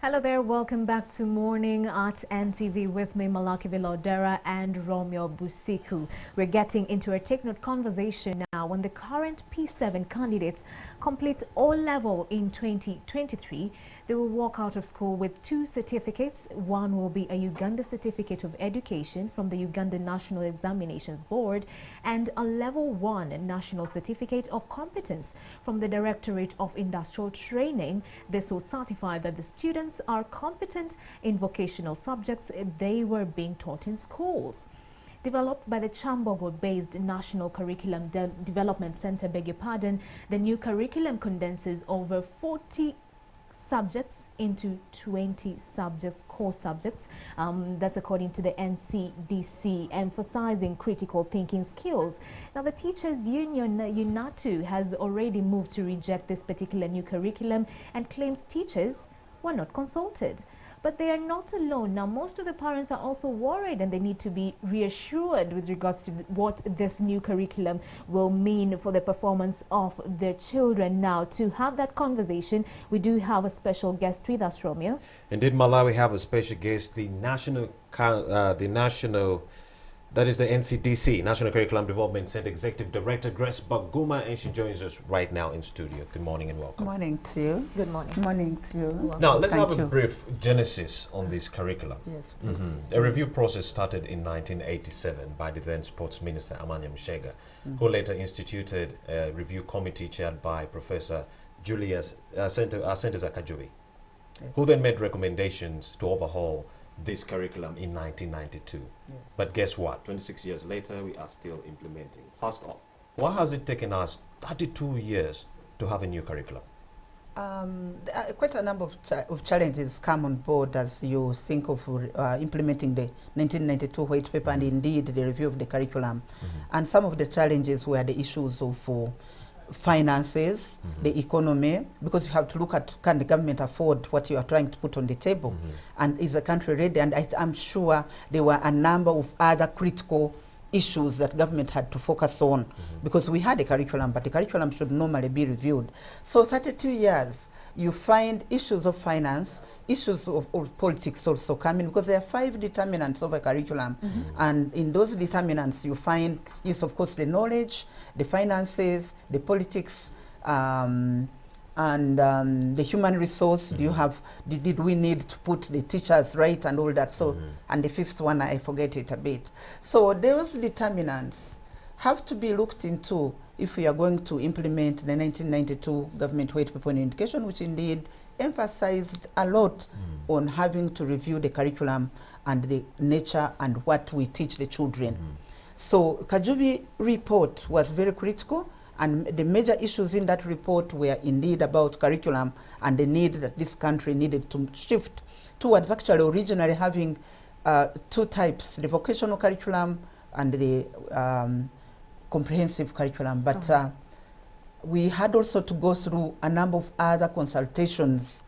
Hello there, welcome back to Morning at NTV with me, Malaki Vilodera and Romeo Busiku. We're getting into a take-note conversation now. When the current P7 candidates complete O-level in 2023, they will walk out of school with 2 certificates. One will be a Uganda Certificate of Education from the Uganda National Examinations Board and a Level 1 National Certificate of Competence from the Directorate of Industrial Training. This will certify that the students are competent in vocational subjects they were being taught in schools. Developed by the Chambogo-based National Curriculum Development Center, the new curriculum condenses over 40 subjects into 20 subjects, core subjects. That's according to the NCDC, emphasizing critical thinking skills. Now, the Teachers Union, UNATU, has already moved to reject this particular new curriculum and claims teachers were not consulted. But they are not alone. Now, most of the parents are also worried and they need to be reassured with regards to what this new curriculum will mean for the performance of their children. Now, to have that conversation, we do have a special guest with us, Romeo. Indeed, Malawi have a special guest, the NCDC, National Curriculum Development Center Executive Director, Grace Baguma, and she joins us right now in studio. Good morning and welcome. Good morning to you. Good morning. Good morning to you. Welcome. Now, let's have a brief genesis on this curriculum. Yes, A review process started in 1987 by the then Sports Minister, Amanya Mshega, who later instituted a review committee chaired by Professor Julius Sendeza Kajubi, who then made recommendations to overhaul this curriculum in 1992. Yes. But guess what? 26 years later, we are still implementing. First off, why has it taken us 32 years to have a new curriculum? Quite a number of challenges come on board as you think of implementing the 1992 white paper and indeed the review of the curriculum. And some of the challenges were the issues of finances, the economy, because you have to look at, can the government afford what you are trying to put on the table, and is the country ready? And I'm sure there were a number of other critical issues that government had to focus on, because we had a curriculum, but the curriculum should normally be reviewed. So 32 years, you find issues of finance, issues of politics also coming, because there are 5 determinants of a curriculum. And in those determinants, you find, yes, of course, the knowledge, the finances, the politics, and the human resource. Do you have, did we need to put the teachers right and all that? So, and the 5th one, I forget it a bit. So those determinants have to be looked into if we are going to implement the 1992 government white paper on education, which indeed emphasized a lot on having to review the curriculum and the nature and what we teach the children. So Kajubi report was very critical, and the major issues in that report were indeed about curriculum and the need that this country needed to shift towards actually originally having 2 types, the vocational curriculum and the comprehensive curriculum. But we had also to go through a number of other consultations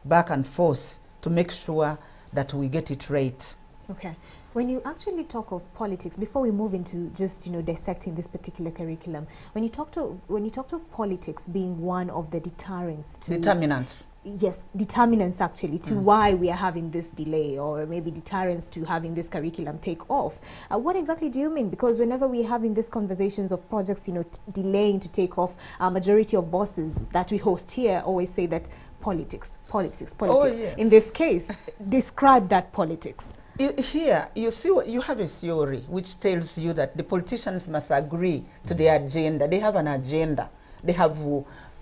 back and forth to make sure that we get it right. Okay. When you actually talk of politics, before we move into just dissecting this particular curriculum, when you talk of politics being one of the deterrents to determinants. Yes, determinants actually to why we are having this delay, or maybe deterrents to having this curriculum take off. What exactly do you mean? Because whenever we're having these conversations of projects, delaying to take off, majority of bosses that we host here always say that politics. Oh, yes. In this case, describe that politics. Here, you see, you have a theory which tells you that the politicians must agree to their agenda. They have an agenda. They have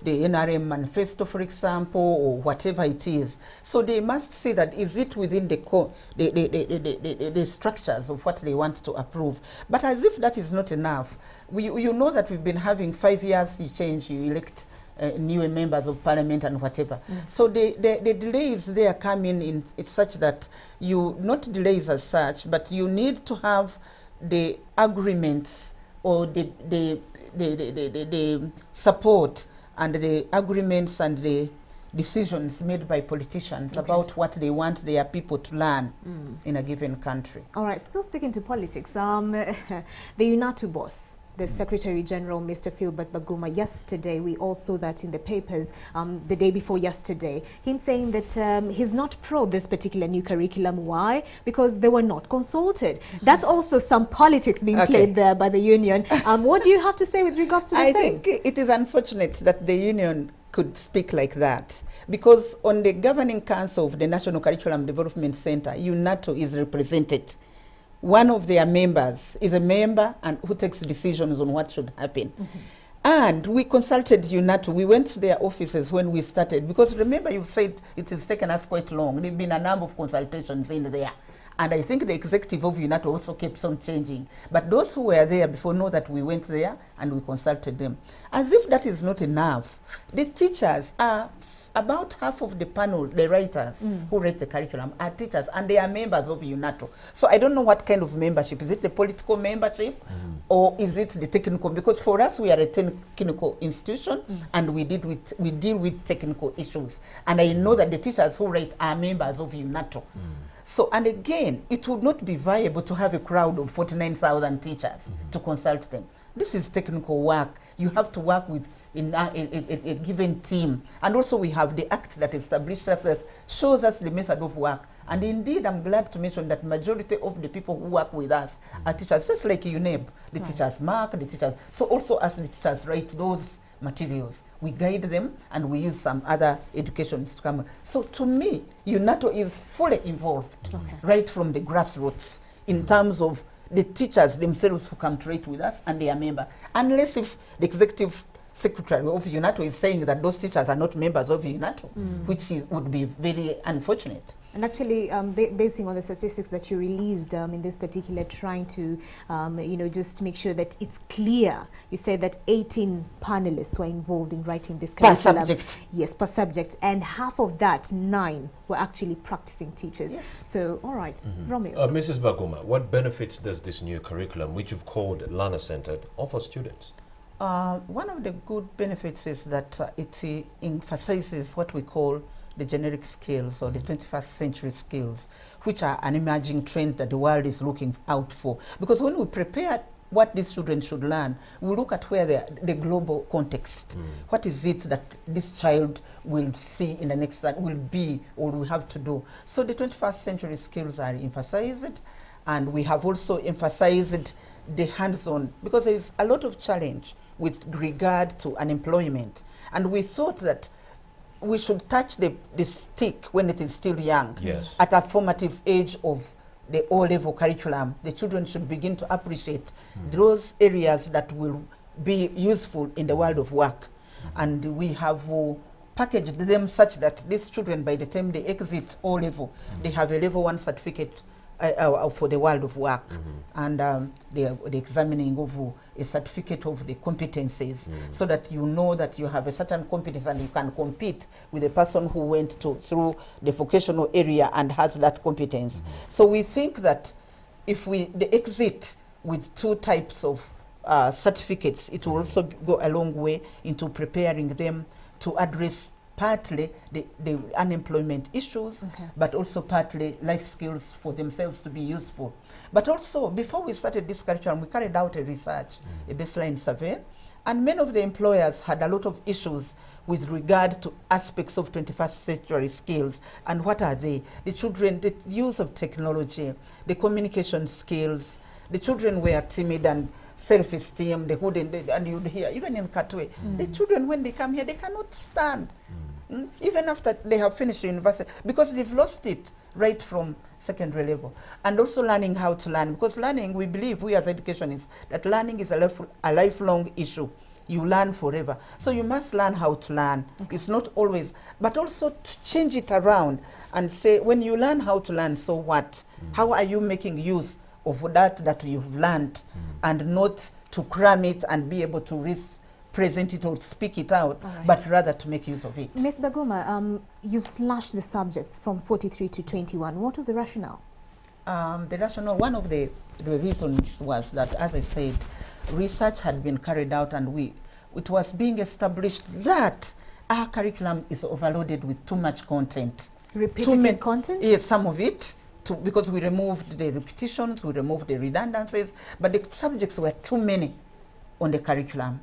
the NRM manifesto, for example, or whatever it is. So they must see that is it within the structures of what they want to approve. But as if that is not enough, you know that we've been having 5 years, you change, you elect new members of parliament and whatever. So the delays there come in it's such that you, not delays as such, but you need to have the agreements or the support and the agreements and the decisions made by politicians about what they want their people to learn in a given country. All right, still sticking to politics, the UNATU boss, the Secretary General, Mr. Philbert Baguma, yesterday. We all saw that in the papers the day before yesterday. Him saying that he's not pro this particular new curriculum. Why? Because they were not consulted. That's also some politics being played there by the union. What do you have to say with regards to the same? I think it is unfortunate that the union could speak like that, because on the governing council of the National Curriculum Development Center, UNATO is represented. One of their members is a member and who takes decisions on what should happen. And we consulted UNATO. We went to their offices when we started, because remember you said it has taken us quite long. There have been a number of consultations in there. And I think the executive of UNATO also kept on changing. But those who were there before know that we went there and we consulted them. As if that is not enough, the teachers are about half of the panel, the writers who write the curriculum are teachers, and they are members of UNATO. So I don't know what kind of membership. Is it the political membership or is it the technical? Because for us, we are a technical institution and we deal with technical issues. And I know that the teachers who write are members of UNATO. So, and again, it would not be viable to have a crowd of 49,000 teachers to consult them. This is technical work. You have to work with in a given team. And also we have the act that establishes us, shows us the method of work. And indeed, I'm glad to mention that majority of the people who work with us are teachers, just like UNEB. The teachers mark, the teachers. So also as the teachers write those materials, we guide them and we use some other educationists to come. So to me, UNATO is fully involved right from the grassroots in terms of the teachers themselves who come to write with us and they are member. Unless if the executive secretary of UNATO is saying that those teachers are not members of UNATO, which would be very unfortunate. And actually, basing on the statistics that you released in this particular, trying to, just make sure that it's clear. You said that 18 panelists were involved in writing this curriculum. Per subject. Yes, per subject. And half of that, 9, were actually practicing teachers. Yes. So, all right, Romeo. Mrs. Baguma, what benefits does this new curriculum, which you've called learner-centered, offer students? One of the good benefits is that it emphasizes what we call the generic skills or the 21st century skills, which are an emerging trend that the world is looking out for. Because when we prepare what these children should learn, we look at where the global context. What is it that this child will see in the next, that will be or will have to do? So the 21st century skills are emphasized, and we have also emphasized the hands-on, because there is a lot of challenge with regard to unemployment. And we thought that we should touch the stick when it is still young. Yes. At a formative age of the O-level curriculum, the children should begin to appreciate those areas that will be useful in the world of work. And we have packaged them such that these children, by the time they exit O-level, they have a level 1 certificate for the world of work, and the examining of a certificate of the competencies, so that you know that you have a certain competence and you can compete with a person who went through the vocational area and has that competence. So we think that if they exit with 2 types of certificates, it will also go a long way into preparing them to address partly the unemployment issues, but also partly life skills for themselves to be useful. But also, before we started this curriculum, we carried out a research, a baseline survey, and many of the employers had a lot of issues with regard to aspects of 21st century skills. And what are they? The children, the use of technology, the communication skills. The children were timid and self-esteem, they wouldn't, and you'd hear, even in Katwe, the children, when they come here, they cannot stand. Even after they have finished university, because they've lost it right from secondary level. And also learning how to learn, because learning, we believe, we as educationists, that learning is a lifelong issue. You learn forever. So you must learn how to learn. It's not always, but also to change it around and say, when you learn how to learn, so what? How are you making use of that you've learned, and not to cram it and be able to present it or speak it out, but rather to make use of it. Ms. Baguma, you've slashed the subjects from 43 to 21. What was the rationale? The rationale, one of the reasons was that, as I said, research had been carried out, and it was being established that our curriculum is overloaded with too much content. Repetitive content? Yes, some of it. Because we removed the repetitions, we removed the redundancies, but the subjects were too many. on the curriculum.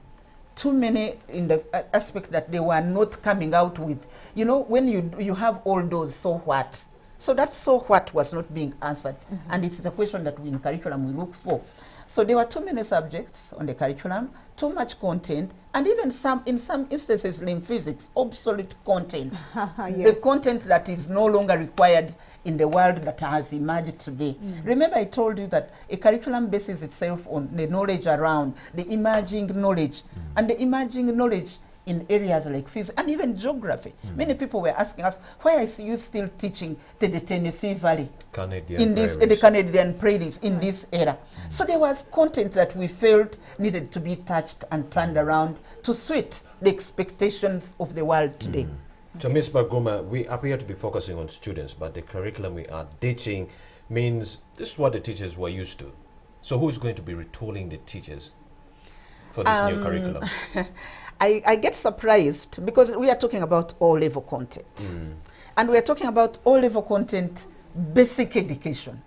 Too many in the aspect that they were not coming out with, you know, when you have all those so what. So that so what was not being answered. And it is a question that we in curriculum we look for. So there were too many subjects on the curriculum, too much content, and even in some instances in physics, obsolete content. Yes. The content that is no longer required in the world that has emerged today. Remember I told you that a curriculum bases itself on the knowledge around, the emerging knowledge, and the emerging knowledge in areas like physics and even geography. Many people were asking us, why are you still teaching the Tennessee Valley in the Canadian prairies in this era? So there was content that we felt needed to be touched and turned around to suit the expectations of the world today. So Ms. Baguma, we appear to be focusing on students, but the curriculum we are teaching means this is what the teachers were used to. So who is going to be retooling the teachers for this new curriculum? I get surprised because we are talking about all-level content. And we are talking about all-level content, basic education.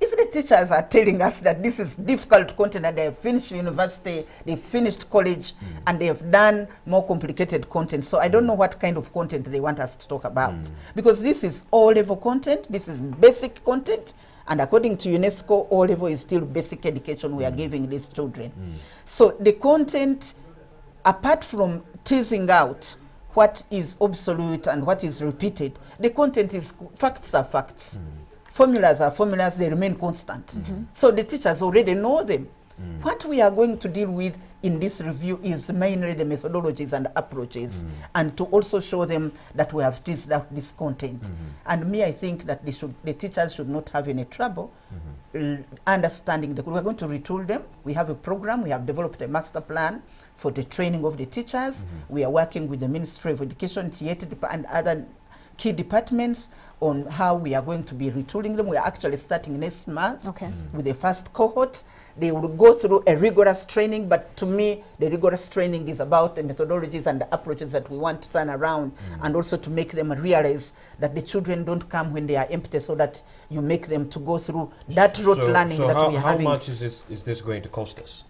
If the teachers are telling us that this is difficult content and they have finished university, they finished college, and they have done more complicated content, so I don't know what kind of content they want us to talk about. Because this is all-level content, this is basic content, and according to UNESCO, all-level is still basic education we are giving these children. So the content, apart from teasing out what is obsolete and what is repeated, the content is facts are facts. Formulas are formulas, they remain constant. So the teachers already know them. What we are going to deal with in this review is mainly the methodologies and approaches, and to also show them that we have teased out this content. And me, I think that the teachers should not have any trouble understanding that we are going to retool them. We have a program, we have developed a master plan for the training of the teachers. We are working with the Ministry of Education, TET, and other key departments on how we are going to be retooling them. We are actually starting next month with the first cohort. They will go through a rigorous training, but to me, the rigorous training is about the methodologies and the approaches that we want to turn around, and also to make them realize that the children don't come when they are empty, so that you make them to go through that rote learning that we are having. How much is this going to cost us?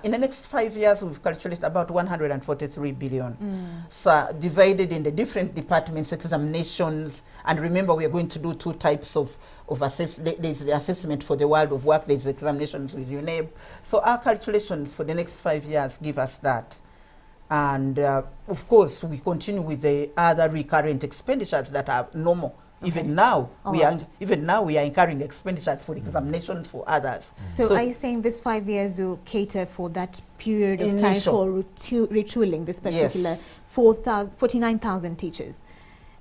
In the next 5 years, we've calculated about 143 billion. So divided in the different departments, examinations, and remember we are going to do two types of assessment. There's the assessment for the world of work, there's examinations with UNEB. So our calculations for the next 5 years give us that. And of course, we continue with the other recurrent expenditures that are normal. Even now, we are incurring expenditures for examinations for others. So are you saying this 5 years will cater for that period of time for retooling this particular 49,000 teachers?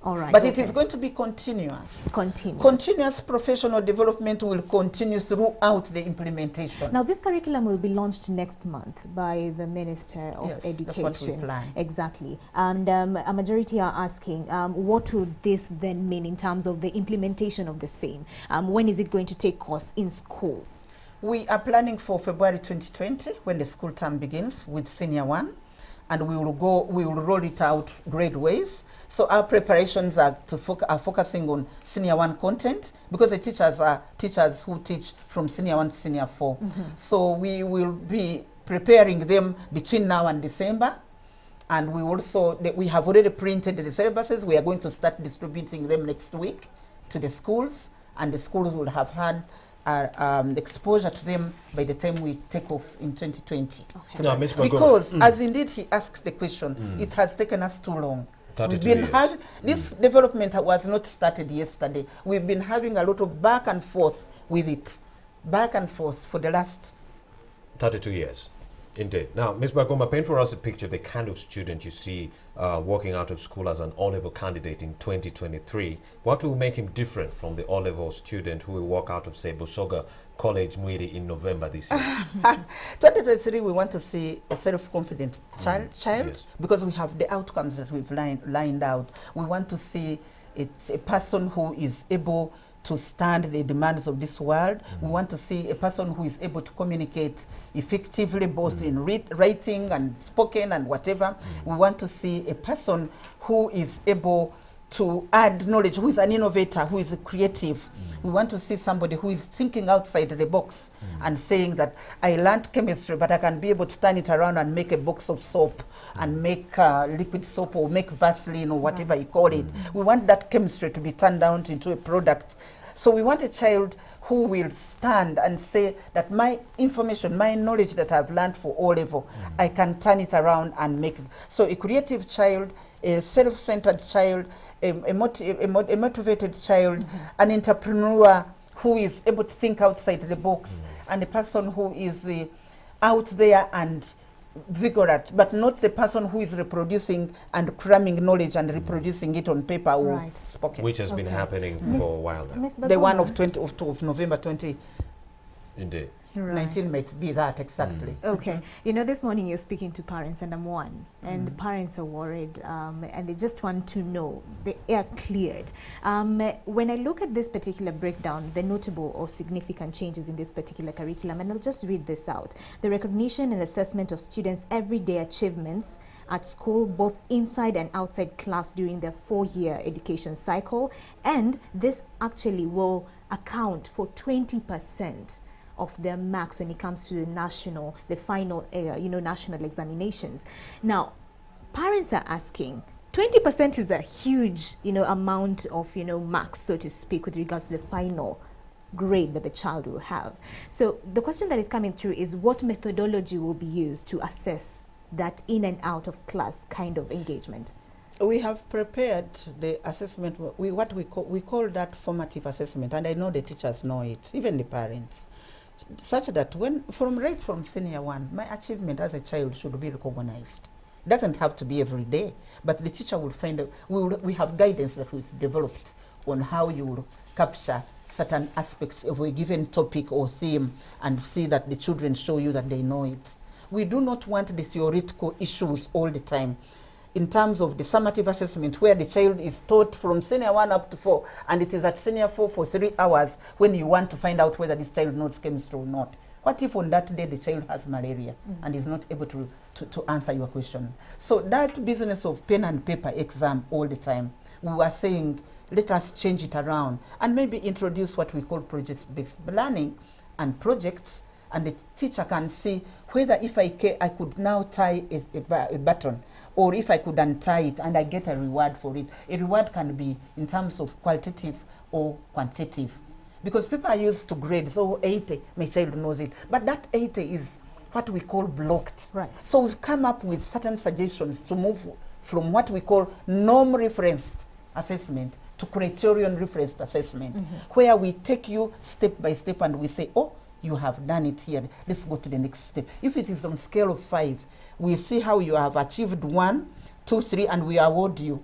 All right. But it is going to be continuous. Continuous professional development will continue throughout the implementation. Now, this curriculum will be launched next month by the Minister of Education. That's what we plan. Exactly. And a majority are asking, what will this then mean in terms of the implementation of the same? When is it going to take course in schools? We are planning for February 2020 when the school term begins with Senior 1. And we will roll it out grade ways. So our preparations are focusing on Senior 1 content, because the teachers are teachers who teach from Senior 1 to Senior 4. So we will be preparing them between now and December. And we have already printed the syllabuses. We are going to start distributing them next week to the schools, and the schools will have had exposure to them by the time we take off in 2020. No, because, as indeed he asked the question, it has taken us too long. This development was not started yesterday. We've been having a lot of back and forth with it. Back and forth for the last 32 years. Indeed. Now, Ms. Baguma, paint for us a picture of the kind of student you see walking out of school as an O-level candidate in 2023. What will make him different from the O-level student who will walk out of, say, Busoga College, Mwiri, in November this year? 2023, we want to see a self-confident child, because we have the outcomes that we've lined out. We want to see a person who is able to stand the demands of this world. We want to see a person who is able to communicate effectively, both in writing and spoken and whatever. We want to see a person who is able to add knowledge, who is an innovator, who is creative. We want to see somebody who is thinking outside the box and saying that I learned chemistry, but I can be able to turn it around and make a box of soap and make liquid soap or make Vaseline or whatever you call it. We want that chemistry to be turned down into a product. So we want a child who will stand and say that my information, my knowledge that I've learned for O level, I can turn it around and make it. So a creative child, a self-centered child, a motivated child, an entrepreneur who is able to think outside the box, and a person who is out there and vigorous, but not the person who is reproducing and cramming knowledge and reproducing it on paper or spoken. Which has been happening for a while now. The one of November 2019 Indeed. might be that exactly. Okay. You know, this morning you're speaking to parents, and I'm one, and parents are worried, and they just want to know they are cleared. When I look at this particular breakdown, the notable or significant changes in this particular curriculum, and I'll just read this out. The recognition and assessment of students' everyday achievements at school, both inside and outside class during their 4-year education cycle, and this actually will account for 20% of their marks when it comes to the final national examinations. Now, parents are asking, 20% is a huge amount of marks, so to speak, with regards to the final grade that the child will have. So the question that is coming through is what methodology will be used to assess that in and out of class kind of engagement? We have prepared the assessment. We call that formative assessment, and I know the teachers know it, even the parents, such that right from senior 1, my achievement as a child should be recognized. Doesn't have to be every day, but the teacher will find out. We have guidance that we've developed on how you will capture certain aspects of a given topic or theme and see that the children show you that they know it. We do not want the theoretical issues all the time. In terms of the summative assessment, where the child is taught from senior 1 up to 4, and it is at senior 4 for 3 hours when you want to find out whether this child knows chemistry or not. What if on that day the child has malaria and is not able to answer your question? So that business of pen and paper exam all the time, we were saying, let us change it around and maybe introduce what we call project-based learning and projects, and the teacher can see whether if I could now tie a button, or if I could untie it and I get a reward for it. A reward can be in terms of qualitative or quantitative. Because people are used to grades, so 80, my child knows it. But that 80 is what we call blocked. Right. So we've come up with certain suggestions to move from what we call norm-referenced assessment to criterion referenced assessment, where we take you step by step and we say, oh, you have done it here, let's go to the next step. If it is on scale of 5, we see how you have achieved 1, 2, 3, and we award you.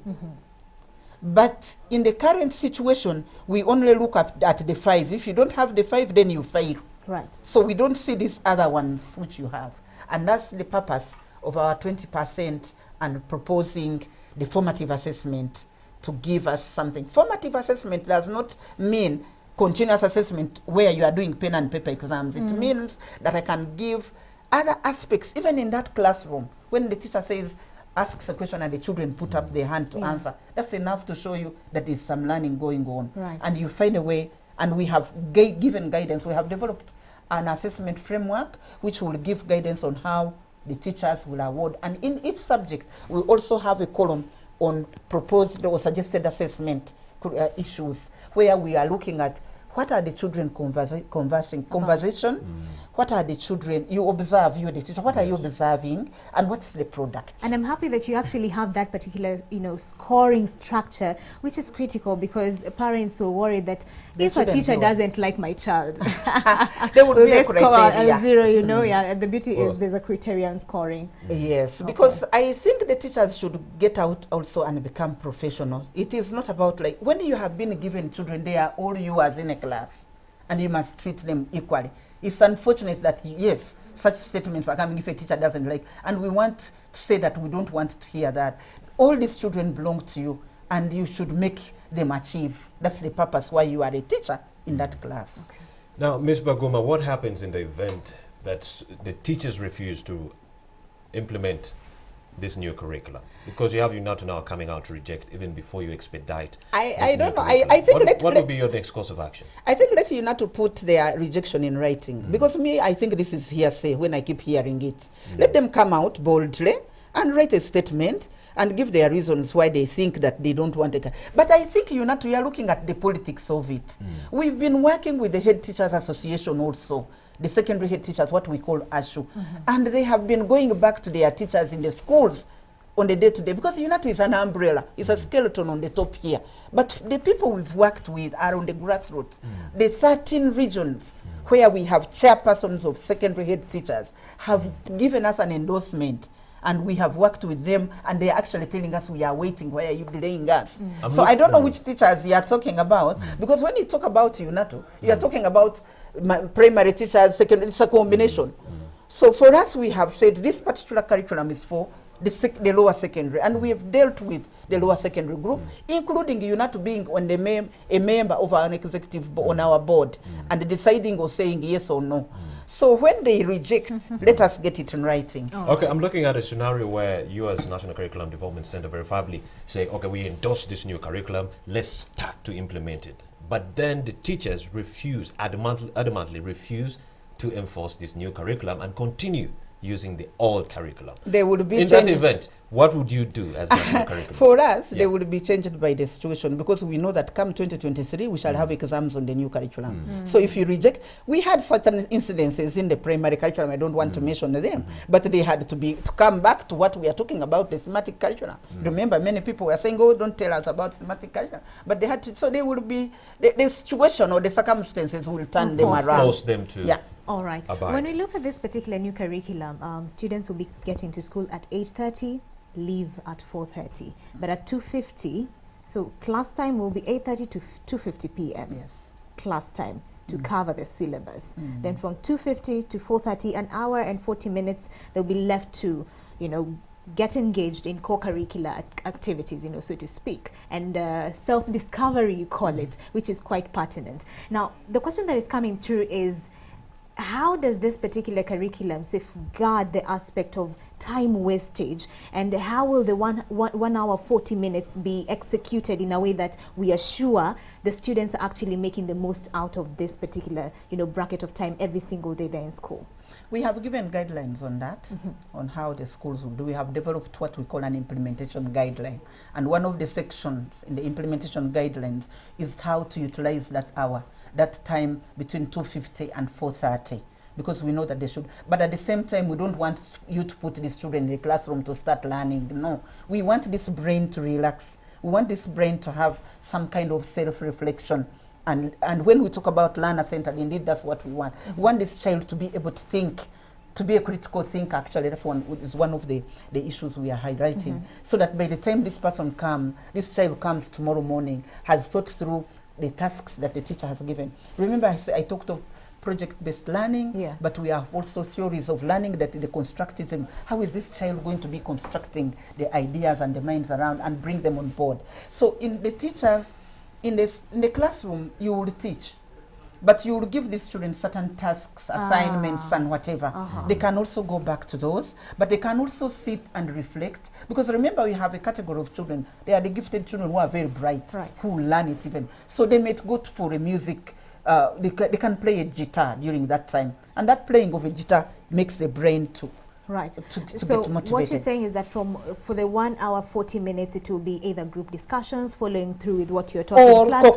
But in the current situation, we only look at the 5. If you don't have the 5, then you fail. Right. So we don't see these other ones which you have. And that's the purpose of our 20% and proposing the formative assessment to give us something. Formative assessment does not mean continuous assessment where you are doing pen and paper exams. It means that I can give other aspects, even in that classroom, when the teacher says, asks a question and the children put up their hand to answer, that's enough to show you that there's some learning going on. Right. And you find a way, and we have given guidance. We have developed an assessment framework which will give guidance on how the teachers will award. And in each subject, we also have a column on proposed or suggested assessment issues, where we are looking at what are the children conversation, what are the children, you observe, you're the teacher, what are you observing, and what's the product? And I'm happy that you actually have that particular, scoring structure, which is critical, because parents were worried that if a teacher doesn't like my child, there would be a criteria. A 0, and the beauty is there's a criterion scoring. Yes, because I think the teachers should get out also and become professional. It is not about like, when you have been given children, they are all you as in a class, and you must treat them equally. It's unfortunate that, yes, such statements are coming if a teacher doesn't like, and we want to say that we don't want to hear that. All these children belong to you, and you should make them achieve. That's the purpose why you are a teacher in that class. Okay. Now, Ms. Baguma, what happens in the event that the teachers refuse to implement this new curriculum? Because you have UNATO now coming out to reject even before you expedite. I don't know. Curriculum. I think what would be your next course of action? I think let UNATO put their rejection in writing. Because me, I think this is hearsay when I keep hearing it. Let them come out boldly and write a statement and give their reasons why they think that they don't want it. But I think UNATO, we are looking at the politics of it. We've been working with the Head Teachers Association also, the secondary head teachers, what we call ASHU. And they have been going back to their teachers in the schools on the day-to-day, because UNATO is an umbrella, it's a skeleton on the top here. But the people we've worked with are on the grassroots. The 13 regions where we have chairpersons of secondary head teachers have given us an endorsement, and we have worked with them, and they're actually telling us, we are waiting, why are you delaying us? So I don't know which teachers you are talking about, because when you talk about UNATO, you are talking about primary teachers, secondary, it's a combination. So for us, we have said this particular curriculum is for the lower secondary, and we have dealt with the lower secondary group, including UNATO being on a member of our executive on our board, and deciding or saying yes or no. So when they reject, let us get it in writing. Okay, I'm looking at a scenario where you as National Curriculum Development Center verifiably say, okay, we endorse this new curriculum, let's start to implement it. But then the teachers refuse, adamantly refuse to enforce this new curriculum and continue using the old curriculum. They would be in that event, what would you do as national curriculum? For us, they would be changed by the situation, because we know that come 2023, we shall have exams on the new curriculum. So if you reject, we had certain incidences in the primary curriculum, I don't want to mention them, but they had to come back to what we are talking about, the thematic curriculum. Remember, many people were saying, oh, don't tell us about thematic curriculum. But they had to, so they will be, the situation or the circumstances will turn them around. Force them to. All right. Abide. When we look at this particular new curriculum, students will be getting to school at 8:30, leave at 4:30. But at 2:50, so class time will be 8:30 to 2:50 p.m. Yes. Class time to cover the syllabus. Then from 2:50 to 4:30, an hour and 40 minutes, they'll be left to, get engaged in co-curricular activities, so to speak, and self-discovery, you call it, which is quite pertinent. Now, the question that is coming through is, how does this particular curriculum safeguard the aspect of time wastage, and how will the 1 hour 40 minutes be executed in a way that we are sure the students are actually making the most out of this particular bracket of time every single day they're in school? We have given guidelines on that, on how the schools will do. We have developed what we call an implementation guideline, and one of the sections in the implementation guidelines is how to utilize that hour, that time between 2:50 and 4:30, because we know that they should. But at the same time, we don't want you to put the student in the classroom to start learning. No, we want this brain to relax. We want this brain to have some kind of self-reflection. And when we talk about learner-centered, indeed, that's what we want. We want this child to be able to think, to be a critical thinker. Actually, that's one of the issues we are highlighting. So that by the time this child comes tomorrow morning, has thought through the tasks that the teacher has given. Remember, I talked of project-based learning, but we have also theories of learning, that the constructivism, how is this child going to be constructing the ideas and the minds around and bring them on board? So in the teachers, in the classroom, you will teach, but you will give these children certain tasks, assignments and whatever. They can also go back to those, but they can also sit and reflect, because remember, we have a category of children. They are the gifted children who are very bright, who learn it even. So they may go for a music, they can play a guitar during that time, and that playing of a guitar makes the brain to so get motivated. What you're saying is that for the 1 hour 40 minutes, it will be either group discussions, following through with what you're talking about,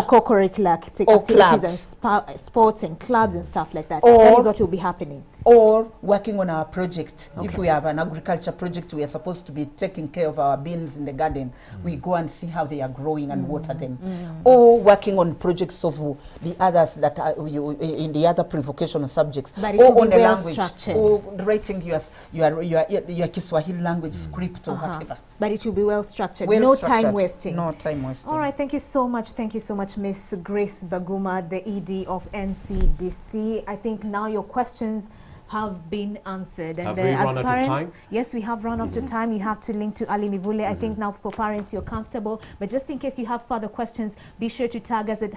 co-curricular, activities and sports and clubs and stuff like that. That is what will be happening. Or working on our project. If we have an agriculture project, we are supposed to be taking care of our beans in the garden. We go and see how they are growing and water them. Or working on projects of the others that are in the other pre-vocational subjects. But it will on be a well language, structured. or writing your Kiswahili language script or whatever. But it will be well structured. No time wasting. No time wasting. All right, thank you so much. Thank you so much, Miss Grace Baguma, the ED of NCDC. I think now your questions have been answered. And have we run out of time? Yes, we have run out of time. You have to link to Ali Mivule. I think now for parents you're comfortable, but just in case you have further questions, be sure to tag us at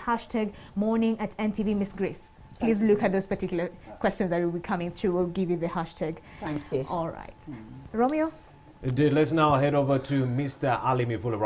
#morning@NTV. Miss Grace, please look at those particular questions that will be coming through. We'll give you the hashtag. Thank you. All right. Romeo? Indeed, let's now head over to Mr. Ali Mivula.